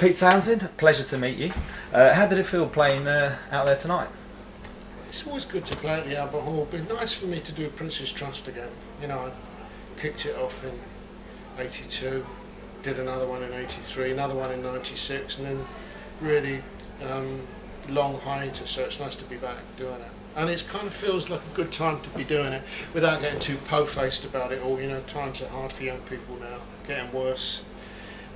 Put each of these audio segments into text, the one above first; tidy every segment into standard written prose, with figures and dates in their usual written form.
Pete Townshend, pleasure to meet you. How did it feel playing out there tonight? It's always good to play at the Albert Hall. It'd been nice for me to do Prince's Trust again. You know, I kicked it off in '82, did another one in '83, another one in '96, and then really long hiatus. So it's nice to be back doing it. And it kind of feels like a good time to be doing it without getting too po-faced about it all. You know, times are hard for young people now, getting worse.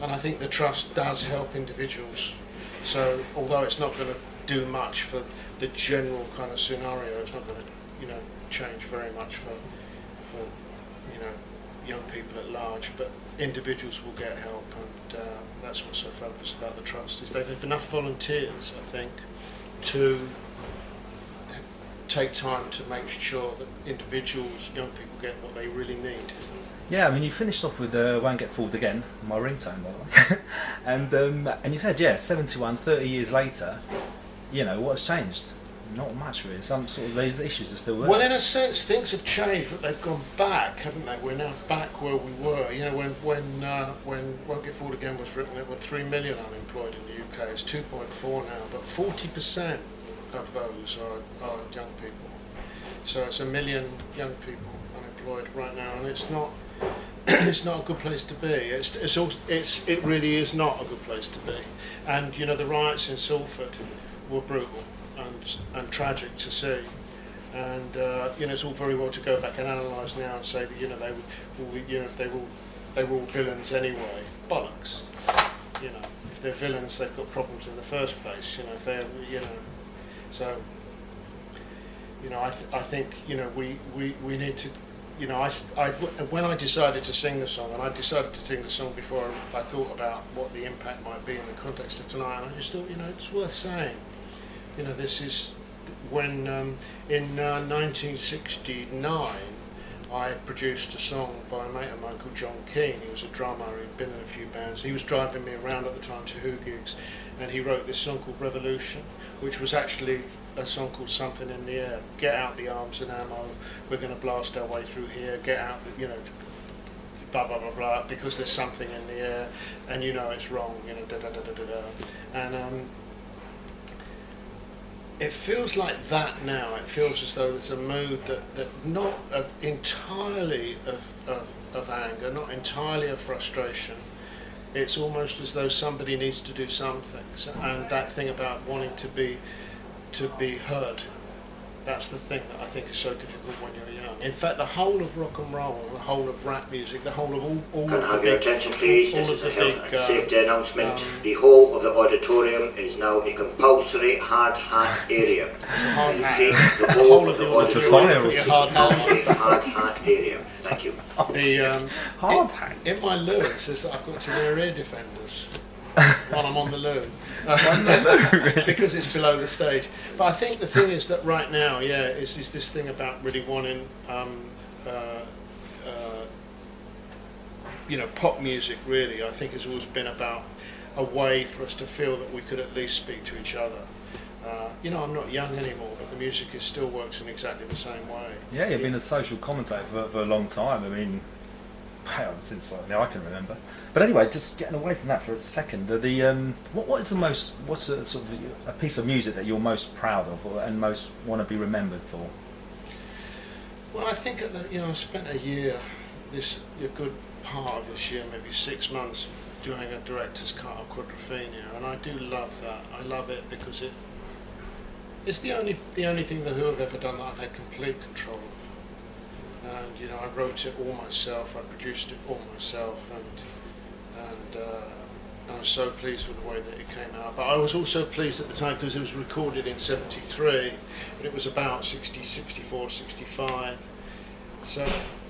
And I think the Trust does help individuals. So although it's not going to do much for the general kind of scenario, it's not going to, you know, change very much for you know, young people at large, but individuals will get help, and that's what's so focused about the Trust, is they've enough volunteers, I think, to take time to make sure that individuals, young people, get what they really need. Yeah, I mean, you finished off with Won't Get Fooled Again, my ringtone, by the way. and you said, yeah, 71, 30 years later, you know, what's changed? Not much, really. Some sort of these issues are still there. Well, in a sense, things have changed, but they've gone back, haven't they? We're now back where we were. You know, when Won't Get Fooled Again was written, there were 3 million unemployed in the UK. It's 2.4 now, but 40% of those are young people. So it's 1 million young people unemployed right now, and it's not. It's not a good place to be. It really is not a good place to be. And you know, the riots in Salford were brutal and tragic to see. And you know, it's all very well to go back and analyse now and say that, you know, they were all villains anyway. Bollocks. You know, if they're villains, they've got problems in the first place. You know, if they're, you know, so you know, I think, you know, we need to. You know, when I decided to sing the song, and I decided to sing the song before I thought about what the impact might be in the context of tonight, and I just thought, you know, it's worth saying. You know, this is when in 1969 I produced a song by a mate of mine called John Keane. He was a drummer, he'd been in a few bands. He was driving me around at the time to Who gigs, and he wrote this song called Revolution, which was actually a song called Something in the Air. Get out the arms and ammo, we're going to blast our way through here, get out, you know, blah blah blah blah, because there's something in the air, and you know it's wrong, you know, da da da da da da. And it feels like that now. It feels as though there's a mood that not of entirely of anger, not entirely of frustration. It's almost as though somebody needs to do something, and that thing about wanting to be heard, that's the thing that I think is so difficult when you're young. In fact, the whole of rock and roll, the whole of rap music, the whole of all Can of I have the your big, attention, please? all This of is the a health big and safety announcement. The whole of the auditorium is now a compulsory hard hat area. It's a hard hat. Repeat, the The whole of the auditorium is is a hard hat. a hard hat area. Thank you. Hard hat? In my loo it says that I've got to wear ear defenders while I'm on the loo. Because it's below the stage. But I think the thing is that right now, yeah, is this thing about really wanting, you know, pop music really, I think has always been about a way for us to feel that we could at least speak to each other. You know, I'm not young anymore, but the music still works in exactly the same way. Yeah, you've been a social commentator for a long time. I mean, since I can remember. But anyway, just getting away from that for a second. What's a sort of a piece of music that you're most proud of, and most want to be remembered for? Well, I think you know, I spent a good part of this year, maybe 6 months, doing a director's cut of Quadrophenia, and I do love that. I love it because it's the only thing the Who have ever done that I've had complete control of. And you know, I wrote it all myself, I produced it all myself, and I was so pleased with the way that it came out. But I was also pleased at the time because it was recorded in '73, but it was about 60, 64, 65. So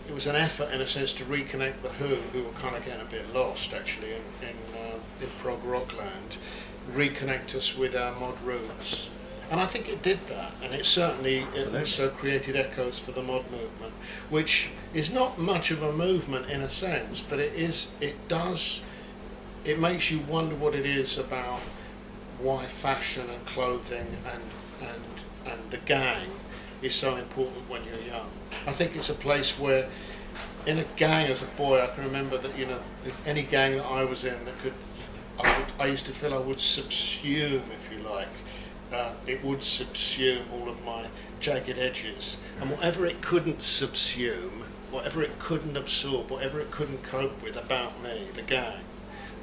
it was an effort, in a sense, to reconnect the Who were kind of getting a bit lost, actually, in prog rock land, reconnect us with our mod roots. And I think it did that, and it also created echoes for the mod movement, which is not much of a movement in a sense, but it makes you wonder what it is about why fashion and clothing and the gang is so important when you're young. I think it's a place where, in a gang as a boy, I can remember that, you know, any gang that I was in that could I used to feel I would subsume, if you like. It would subsume all of my jagged edges, and whatever it couldn't subsume, whatever it couldn't absorb, whatever it couldn't cope with about me, the gang,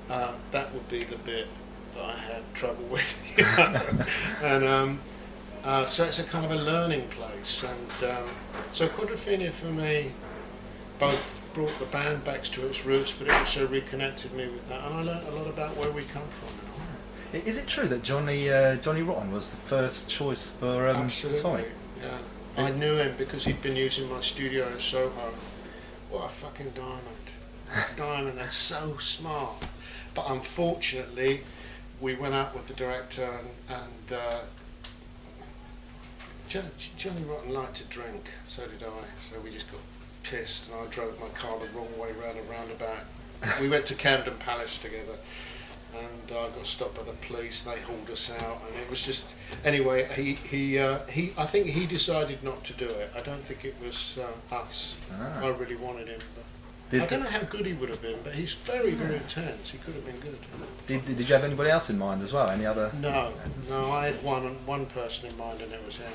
that would be the bit that I had trouble with. You know? And so it's a kind of a learning place, and so Quadrophenia for me both brought the band back to its roots, but it also reconnected me with that, and I learned a lot about where we come from. Is it true that Johnny Rotten was the first choice for Absolutely, Tommy? yeah. I knew him because he'd been using my studio in Soho. What a fucking diamond. Diamond, that's so smart. But unfortunately, we went out with the director and Johnny Rotten liked to drink, so did I. So we just got pissed and I drove my car the wrong way round a roundabout. We went to Camden Palace together. And I got stopped by the police. They hauled us out, and it was just anyway. I think he decided not to do it. I don't think it was us. I really wanted him, but I don't know how good he would have been. But he's very, very intense. He could have been good. Did you have anybody else in mind as well? Any other? No. I had one person in mind, and it was him.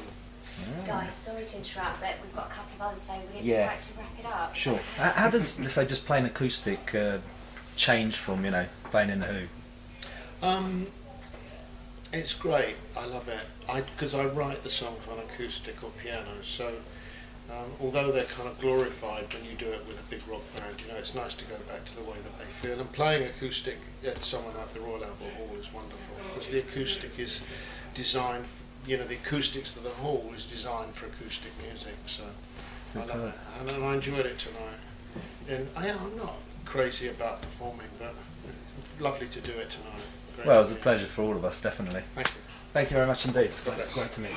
Guys, sorry to interrupt, but we've got a couple of others, so we'd Yeah. like to wrap it up. Sure. How does, let's say, just playing acoustic change from playing in the Who? It's great. I love it. Because I write the songs on acoustic or piano, so although they're kind of glorified when you do it with a big rock band, it's nice to go back to the way that they feel. And playing acoustic at somewhere like the Royal Albert Hall is wonderful, because the acoustic is designed, the acoustics of the hall is designed for acoustic music, so I love it. And I enjoyed it tonight. And I'm not crazy about performing, but it's lovely to do it tonight. Great Well, it was a pleasure for all of us, definitely. Thank you. Thank you very much indeed. It's God bless. great to meet you.